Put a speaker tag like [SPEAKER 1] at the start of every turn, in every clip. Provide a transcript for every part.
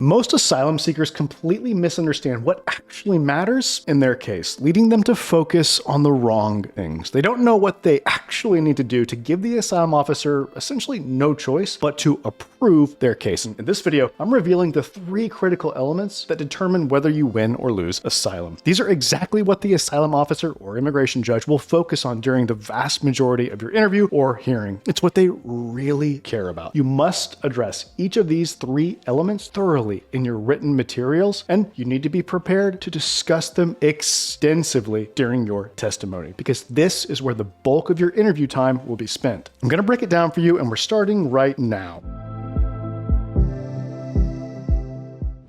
[SPEAKER 1] Most asylum seekers completely misunderstand what actually matters in their case, leading them to focus on the wrong things. They don't know what they actually need to do to give the asylum officer essentially no choice but to approve their case. And in this video, I'm revealing the 3 critical elements that determine whether you win or lose asylum. These are exactly what the asylum officer or immigration judge will focus on during the vast majority of your interview or hearing. It's what they really care about. You must address each of these 3 elements thoroughly in your written materials, and you need to be prepared to discuss them extensively during your testimony, because this is where the bulk of your interview time will be spent. I'm going to break it down for you, and we're starting right now.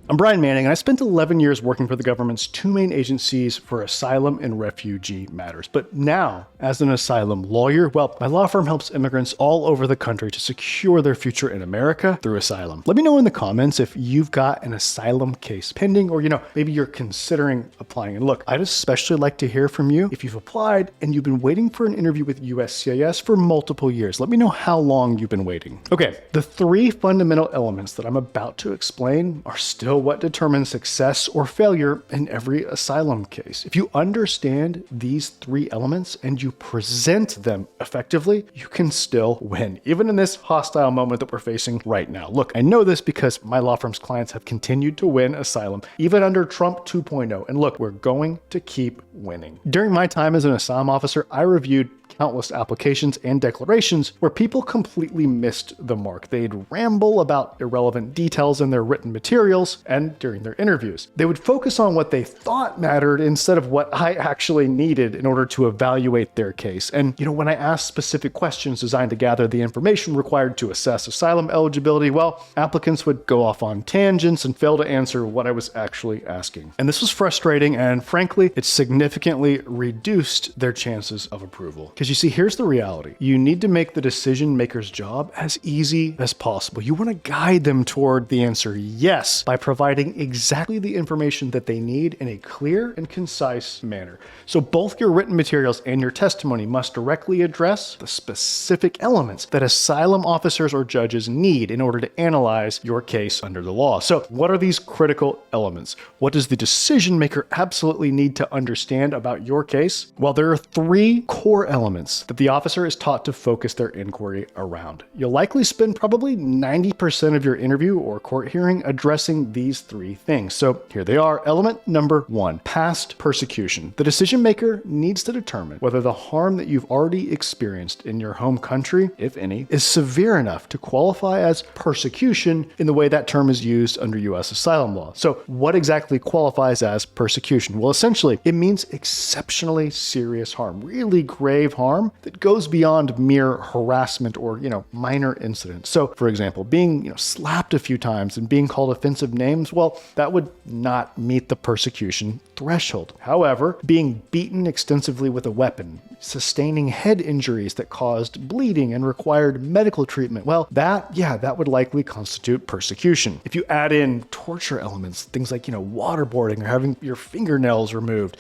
[SPEAKER 1] I'm Brian Manning, and I spent 11 years working for the government's 2 main agencies for asylum and refugee matters. But now, as an asylum lawyer, well, my law firm helps immigrants all over the country to secure their future in America through asylum. Let me know in the comments if you've got an asylum case pending, or, maybe you're considering applying. And look, I'd especially like to hear from you if you've applied and you've been waiting for an interview with USCIS for multiple years. Let me know how long you've been waiting. Okay, the 3 fundamental elements that I'm about to explain are still what determines success or failure in every asylum case. If you understand these 3 elements and you present them effectively, you can still win, even in this hostile moment that we're facing right now. Look, I know this because my law firm's clients have continued to win asylum, even under Trump 2.0. And look, we're going to keep winning. During my time as an asylum officer, I reviewed countless applications and declarations where people completely missed the mark. They'd ramble about irrelevant details in their written materials and during their interviews. They would focus on what they thought mattered instead of what I actually needed in order to evaluate their case. And, when I asked specific questions designed to gather the information required to assess asylum eligibility, well, applicants would go off on tangents and fail to answer what I was actually asking. And this was frustrating, and frankly, it significantly reduced their chances of approval. Because you see, here's the reality. You need to make the decision maker's job as easy as possible. You want to guide them toward the answer yes by providing exactly the information that they need in a clear and concise manner. So both your written materials and your testimony must directly address the specific elements that asylum officers or judges need in order to analyze your case under the law. So what are these critical elements? What does the decision maker absolutely need to understand about your case? Well, there are 3 core elements that the officer is taught to focus their inquiry around. You'll likely spend probably 90% of your interview or court hearing addressing these 3 things. So here they are. Element number 1, past persecution. The decision maker needs to determine whether the harm that you've already experienced in your home country, if any, is severe enough to qualify as persecution in the way that term is used under U.S. asylum law. So what exactly qualifies as persecution? Well, essentially, it means exceptionally serious harm, really grave harm that goes beyond mere harassment or, minor incidents. So, for example, being, slapped a few times and being called offensive names, well, that would not meet the persecution threshold. However, being beaten extensively with a weapon, sustaining head injuries that caused bleeding and required medical treatment, well, that would likely constitute persecution. If you add in torture elements, things like, waterboarding or having your fingernails removed,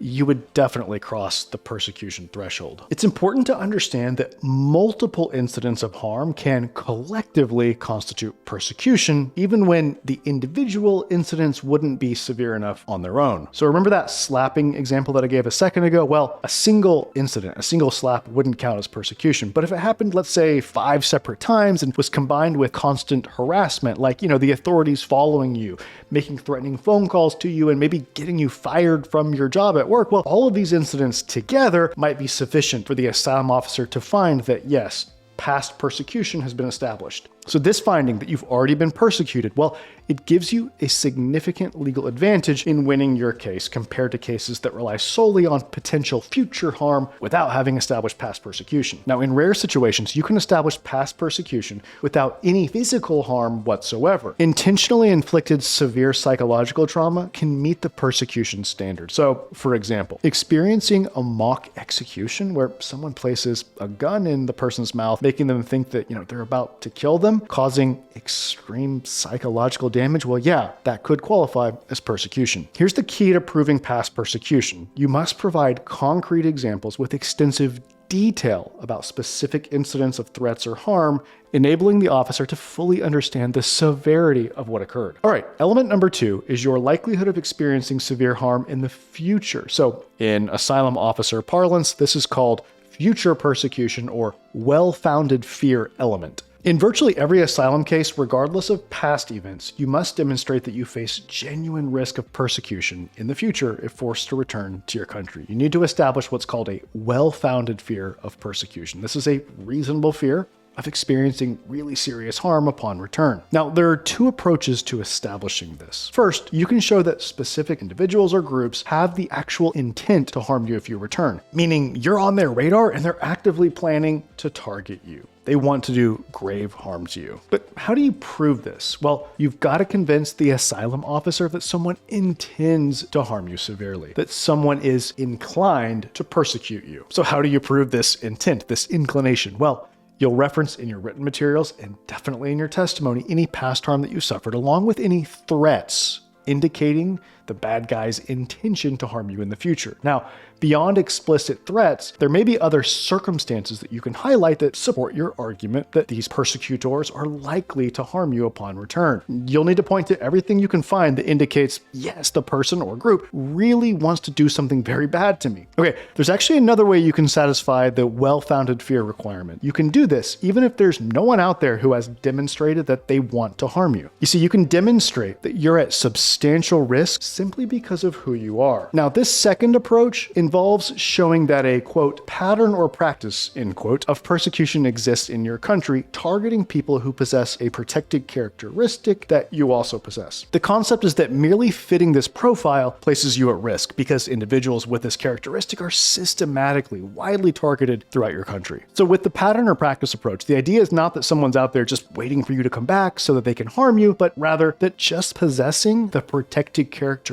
[SPEAKER 1] you would definitely cross the persecution threshold. It's important to understand that multiple incidents of harm can collectively constitute persecution, even when the individual incidents wouldn't be severe enough on their own. So remember that slapping example that I gave a second ago? Well, a single incident, a single slap wouldn't count as persecution. But if it happened, let's say 5 separate times and was combined with constant harassment, like, the authorities following you, making threatening phone calls to you, and maybe getting you fired from your job at work, well, all of these incidents together might be sufficient for the asylum officer to find that, yes, past persecution has been established. So this finding that you've already been persecuted, well, it gives you a significant legal advantage in winning your case compared to cases that rely solely on potential future harm without having established past persecution. Now, in rare situations, you can establish past persecution without any physical harm whatsoever. Intentionally inflicted severe psychological trauma can meet the persecution standard. So, for example, experiencing a mock execution where someone places a gun in the person's mouth, making them think that, they're about to kill them, causing extreme psychological damage, well, that could qualify as persecution. Here's the key to proving past persecution. You must provide concrete examples with extensive detail about specific incidents of threats or harm, enabling the officer to fully understand the severity of what occurred. All right, element number 2 is your likelihood of experiencing severe harm in the future. So in asylum officer parlance, this is called future persecution or well-founded fear element. In virtually every asylum case, regardless of past events, you must demonstrate that you face genuine risk of persecution in the future if forced to return to your country. You need to establish what's called a well-founded fear of persecution. This is a reasonable fear of experiencing really serious harm upon return. Now, there are 2 approaches to establishing this. First, you can show that specific individuals or groups have the actual intent to harm you if you return, meaning you're on their radar and they're actively planning to target you. They want to do grave harm to you. But how do you prove this? Well, you've got to convince the asylum officer that someone intends to harm you severely, that someone is inclined to persecute you. So how do you prove this intent, this inclination? Well, you'll reference in your written materials and definitely in your testimony any past harm that you suffered, along with any threats indicating the bad guy's intention to harm you in the future. Now, beyond explicit threats, there may be other circumstances that you can highlight that support your argument that these persecutors are likely to harm you upon return. You'll need to point to everything you can find that indicates, yes, the person or group really wants to do something very bad to me. Okay, there's actually another way you can satisfy the well-founded fear requirement. You can do this even if there's no one out there who has demonstrated that they want to harm you. You see, you can demonstrate that you're at substantial risk simply because of who you are. Now, this second approach involves showing that a, quote, pattern or practice, end quote, of persecution exists in your country, targeting people who possess a protected characteristic that you also possess. The concept is that merely fitting this profile places you at risk because individuals with this characteristic are systematically, widely targeted throughout your country. So with the pattern or practice approach, the idea is not that someone's out there just waiting for you to come back so that they can harm you, but rather that just possessing the protected characteristic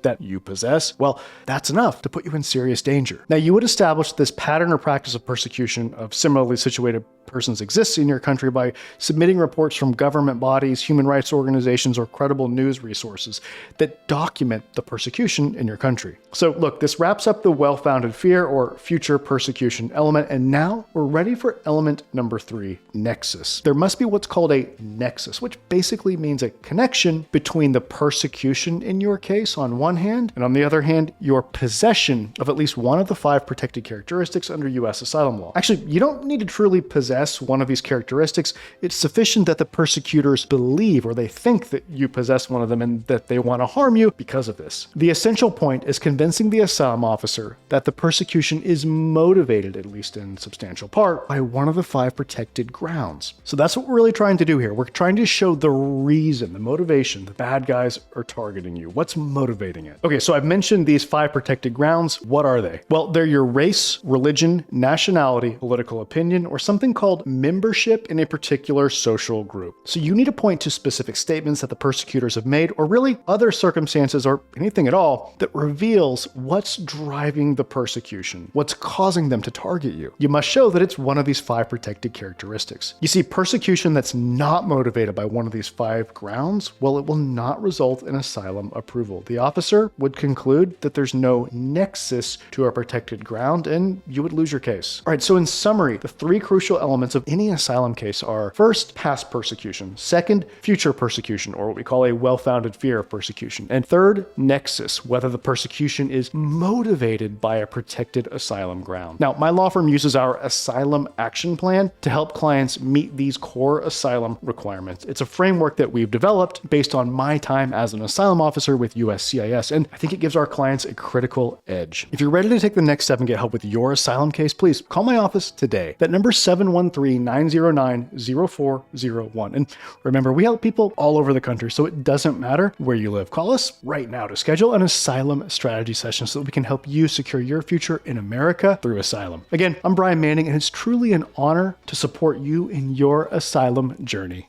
[SPEAKER 1] that you possess, well, that's enough to put you in serious danger. Now, you would establish this pattern or practice of persecution of similarly situated persons exists in your country by submitting reports from government bodies, human rights organizations, or credible news resources that document the persecution in your country. So look, this wraps up the well-founded fear or future persecution element, and now we're ready for element number 3, nexus. There must be what's called a nexus, which basically means a connection between the persecution in your case on one hand, and on the other hand, your possession of at least one of the 5 protected characteristics under U.S. asylum law. Actually, you don't need to truly possess one of these characteristics. It's sufficient that the persecutors believe or they think that you possess one of them and that they want to harm you because of this. The essential point is convincing the asylum officer that the persecution is motivated, at least in substantial part, by one of the 5 protected grounds. So that's what we're really trying to do here. We're trying to show the reason, the motivation the bad guys are targeting you. What's motivating it? Okay, so I've mentioned these 5 protected grounds. What are they? Well, they're your race, religion, nationality, political opinion, or something called membership in a particular social group. So you need to point to specific statements that the persecutors have made, or really other circumstances or anything at all that reveals what's driving the persecution, what's causing them to target you. You must show that it's one of these 5 protected characteristics. You see, persecution that's not motivated by one of these 5 grounds, well, it will not result in asylum approval. The officer would conclude that there's no nexus to a protected ground, and you would lose your case. All right, so in summary, the 3 crucial elements of any asylum case are: first, past persecution; second, future persecution, or what we call a well-founded fear of persecution; and third, nexus, whether the persecution is motivated by a protected asylum ground. Now, my law firm uses our asylum action plan to help clients meet these core asylum requirements. It's a framework that we've developed based on my time as an asylum officer with USCIS, and I think it gives our clients a critical edge. If you're ready to take the next step and get help with your asylum case, please call my office today. That number is 713-909-0401. And remember, we help people all over the country, so it doesn't matter where you live. Call us right now to schedule an asylum strategy session so that we can help you secure your future in America through asylum. Again, I'm Brian Manning, and it's truly an honor to support you in your asylum journey.